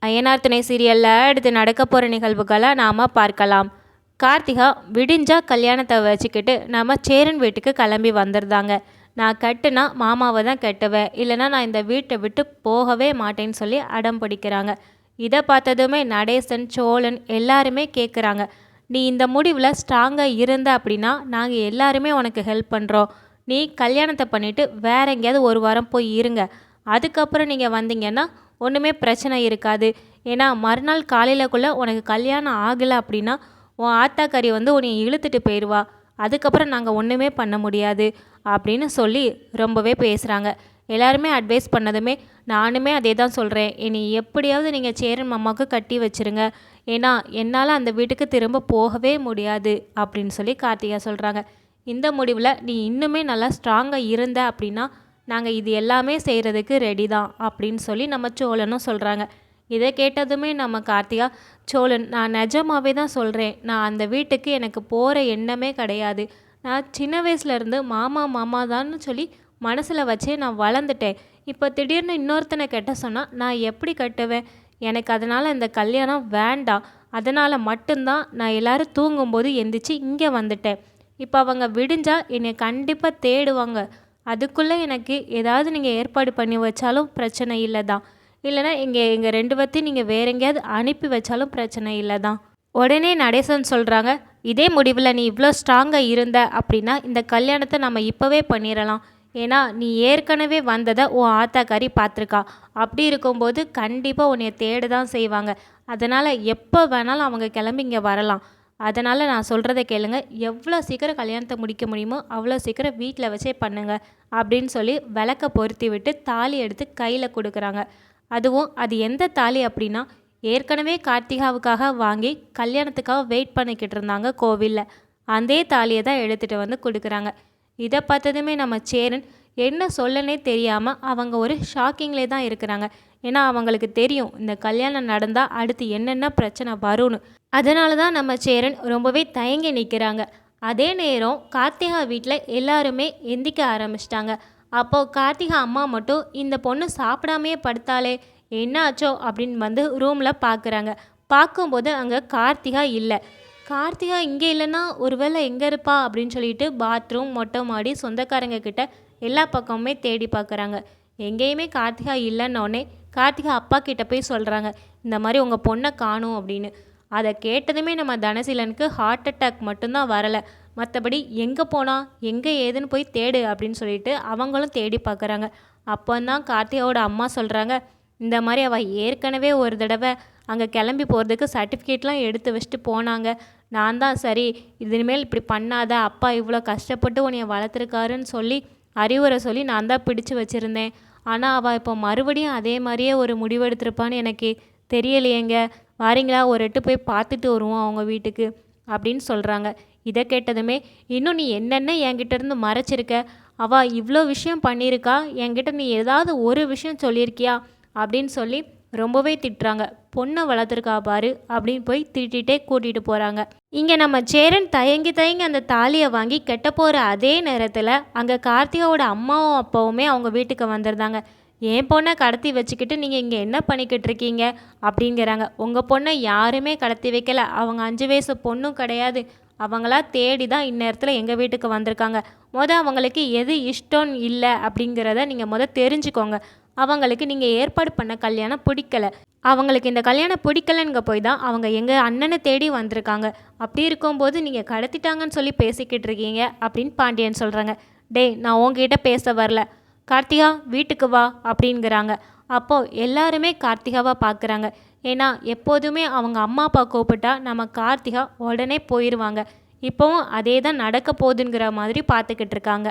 ஐயனார் துணை சீரியலில் அடுத்து நடக்க போகிற நிகழ்வுகளை நாம் பார்க்கலாம். கார்த்திகா விடிஞ்சா கல்யாணத்தை வச்சுக்கிட்டு நம்ம சேரன் வீட்டுக்கு கிளம்பி வந்துருந்தாங்க. நான் கட்டுனா மாமாவை தான் கட்டுவேன், இல்லைனா நான் இந்த வீட்டை விட்டு போகவே மாட்டேன்னு சொல்லி அடம் பிடிக்கிறாங்க. இதை பார்த்ததுமே நடேசன், சோழன் எல்லாருமே கேட்குறாங்க, நீ இந்த முடிவில் ஸ்ட்ராங்காக இருந்த அப்படின்னா நாங்கள் எல்லாருமே உனக்கு ஹெல்ப் பண்ணுறோம். நீ கல்யாணத்தை பண்ணிவிட்டு வேற எங்கேயாவது ஒரு வாரம் போய் இருங்க. அதுக்கப்புறம் நீங்கள் வந்தீங்கன்னா ஒன்றுமே பிரச்சனை இருக்காது. ஏன்னா மறுநாள் காலையிலக்குள்ளே உனக்கு கல்யாணம் ஆகலை அப்படின்னா உன் ஆத்தாக்கறி உன்னை இழுத்துட்டு போயிடுவா. அதுக்கப்புறம் நாங்கள் ஒன்றுமே பண்ண முடியாது அப்படின்னு சொல்லி ரொம்பவே பேசுகிறாங்க. எல்லாருமே அட்வைஸ் பண்ணதுமே நானுமே அதே தான் சொல்கிறேன். இனி எப்படியாவது நீங்கள் சேரன் மாமாவுக்கு கட்டி வச்சுருங்க. ஏன்னா என்னால் அந்த வீட்டுக்கு திரும்ப போகவே முடியாது அப்படின்னு சொல்லி கார்த்திகா சொல்கிறாங்க. இந்த முடிவில் நீ இன்னுமே நல்லா ஸ்ட்ராங்காக இருந்த அப்படின்னா நாங்கள் இது எல்லாமே செய்கிறதுக்கு ரெடி தான் அப்படின்னு சொல்லி நம்ம சோழனும் சொல்கிறாங்க. இதை கேட்டதுமே நம்ம கார்த்திகா, சோழன் நான் நிஜமாவே தான் சொல்கிறேன், நான் அந்த வீட்டுக்கு எனக்கு போகிற எண்ணமே கிடையாது. நான் சின்ன வயசுலேருந்து மாமா மாமா தான்னு சொல்லி மனசில் வச்சே நான் வளர்ந்துட்டேன். இப்போ திடீர்னு இன்னொருத்தனை கட்ட சொன்னால் நான் எப்படி கட்டுவேன்? எனக்கு அதனால் இந்த கல்யாணம் வேண்டாம். அதனால் மட்டும்தான் நான் எல்லோரும் தூங்கும்போது எந்திரிச்சு இங்கே வந்துட்டேன். இப்போ அவங்க விடிஞ்சா என்னை கண்டிப்பாக தேடுவாங்க. அதுக்குள்ளே எனக்கு ஏதாவது நீங்கள் ஏற்பாடு பண்ணி வச்சாலும் பிரச்சனை இல்லை தான். இல்லைனா எங்கள் ரெண்டு பேர்த்தையும் நீங்கள் வேற எங்கேயாவது அனுப்பி வச்சாலும் பிரச்சனை இல்லை தான். உடனே நடேசன் சொல்கிறாங்க, இதே முடிவில் நீ இவ்வளோ ஸ்ட்ராங்காக இருந்த அப்படின்னா இந்த கல்யாணத்தை நம்ம இப்போவே பண்ணிடலாம். ஏன்னா நீ ஏற்கனவே வந்ததை உன் ஆத்தாக்காரி பார்த்துருக்கா. அப்படி இருக்கும்போது கண்டிப்பாக உன்னை தேட தான் செய்வாங்க. அதனால் எப்போ வேணாலும் அவங்க கிளம்பி இங்கே வரலாம். அதனால் நான் சொல்கிறத கேளுங்க, எவ்வளோ சீக்கிரம் கல்யாணத்தை முடிக்க முடியுமோ அவ்வளோ சீக்கிரம் வீட்டில் வச்சே பண்ணுங்க அப்படின்னு சொல்லி விளக்க பொருத்தி விட்டு தாலி எடுத்து கையில் கொடுக்குறாங்க. அதுவும் அது எந்த தாலி அப்படின்னா ஏற்கனவே கார்த்திகாவுக்காக வாங்கி கல்யாணத்துக்காக வெயிட் பண்ணிக்கிட்டு இருந்தாங்க கோவிலில். அதே தாலியை தான் எடுத்துகிட்டு வந்து கொடுக்குறாங்க. இதை பார்த்ததுமே நம்ம சேரன் என்ன சொல்லனே தெரியாமல் அவங்க ஒரு ஷாக்கிங்லே தான் இருக்கிறாங்க. ஏன்னா அவங்களுக்கு தெரியும் இந்த கல்யாணம் நடந்தால் அடுத்து என்னென்ன பிரச்சனை வரும்னு. அதனால தான் நம்ம சேரன் ரொம்பவே தயங்கி நிற்கிறாங்க. அதே நேரம் கார்த்திகா வீட்டில் எல்லாருமே எந்திக்க ஆரம்பிச்சிட்டாங்க. அப்போது கார்த்திகா அம்மா மட்டும் இந்த பொண்ணு சாப்பிடாமையே படுத்தாலே என்ன ஆச்சோ அப்படின்னு ரூமில் பார்க்குறாங்க. பார்க்கும்போது அங்கே கார்த்திகா இல்லை. கார்த்திகா இங்கே இல்லைன்னா ஒருவேளை எங்கே இருப்பா அப்படின்னு சொல்லிட்டு பாத்ரூம், மொட்டை மாடி, சொந்தக்காரங்க கிட்ட எல்லா பக்கமுமே தேடி பார்க்குறாங்க. எங்கேயுமே கார்த்திகா இல்லைன்னொடனே கார்த்திகா அப்பா கிட்ட போய் சொல்கிறாங்க, இந்த மாதிரி உங்கள் பொண்ணை காணும் அப்படின்னு. அதை கேட்டதுமே நம்ம தனசீலனுக்கு ஹார்ட் அட்டாக் மட்டும்தான் வரலை. மற்றபடி எங்கே போனா எங்கே ஏதுன்னு போய் தேடு அப்படின்னு சொல்லிட்டு அவங்களும் தேடி பார்க்குறாங்க. அப்போ தான் கார்த்திகாவோட அம்மா சொல்கிறாங்க, இந்த மாதிரி அவள் ஏற்கனவே ஒரு தடவை அங்கே கிளம்பி போகிறதுக்கு சர்டிஃபிகேட்லாம் எடுத்து வச்சுட்டு போனாங்க. நான் தான் சரி இனிமேல் இப்படி பண்ணாத, அப்பா இவ்வளோ கஷ்டப்பட்டு உன்னைய வளர்த்துருக்காருன்னு சொல்லி அறிவுரை சொல்லி நான் தான் பிடிச்சி வச்சுருந்தேன். ஆனால் அவள் இப்போ மறுபடியும் அதே மாதிரியே ஒரு முடிவெடுத்திருப்பான்னு எனக்கு தெரியலையேங்க. வாரீங்களா ஒரு எட்டு போய் பார்த்துட்டு வருவோம் அவங்க வீட்டுக்கு அப்படின்னு சொல்கிறாங்க. இதை கேட்டதுமே இன்னும் நீ என்னென்ன என்கிட்ட இருந்து மறைச்சிருக்க? அவள் இவ்வளோ விஷயம் பண்ணியிருக்கா, என்கிட்ட நீ ஏதாவது ஒரு விஷயம் சொல்லியிருக்கியா அப்படின்னு சொல்லி ரொம்பவே திட்டுறாங்க. பொண்ணை வளர்த்துருக்கா பாரு அப்படின்னு போய் திட்டிகிட்டே கூட்டிகிட்டு போகிறாங்க. இங்கே நம்ம சேரன் தயங்கி அந்த தாலியை வாங்கி கெட்ட போகிற அதே நேரத்தில் அங்கே கார்த்திகாவோட அம்மாவும் அப்பாவுமே அவங்க வீட்டுக்கு வந்துருந்தாங்க. என் பொண்ணை கடத்தி வச்சுக்கிட்டு நீங்கள் இங்கே என்ன பண்ணிக்கிட்டு இருக்கீங்க அப்படிங்கிறாங்க. உங்கள் பொண்ணை யாருமே கடத்தி வைக்கல, அவங்க 5 வயசு பொண்ணும் கிடையாது. அவங்களா தேடி தான் இந்நேரத்தில் எங்கள் வீட்டுக்கு வந்திருக்காங்க. அவங்களுக்கு எது இஷ்டம் இல்லை அப்படிங்கிறத நீங்கள் தெரிஞ்சுக்கோங்க. அவங்களுக்கு நீங்கள் ஏற்பாடு பண்ண கல்யாணம் பிடிக்கலை. அவங்களுக்கு இந்த கல்யாணம் பிடிக்கலங்க போய் தான் அவங்க எங்கள் அண்ணனை தேடி வந்திருக்காங்க. அப்படி இருக்கும்போது நீங்கள் கடத்திட்டாங்கன்னு சொல்லி பேசிக்கிட்டு இருக்கீங்க அப்படின்னு பாண்டியன் சொல்கிறாங்க. டேய், நான் உங்ககிட்ட பேச வரல, கார்த்திகா வீட்டுக்கு வா அப்படிங்கிறாங்க. அப்போது எல்லாருமே கார்த்திகாவாக பார்க்குறாங்க. ஏன்னா எப்போதுமே அவங்க அம்மா அப்பா கூப்பிட்டா நம்ம கார்த்திகா உடனே போயிடுவாங்க. இப்போவும் அதே தான் நடக்க போகுதுங்கிற மாதிரி பார்த்துக்கிட்டு இருக்காங்க.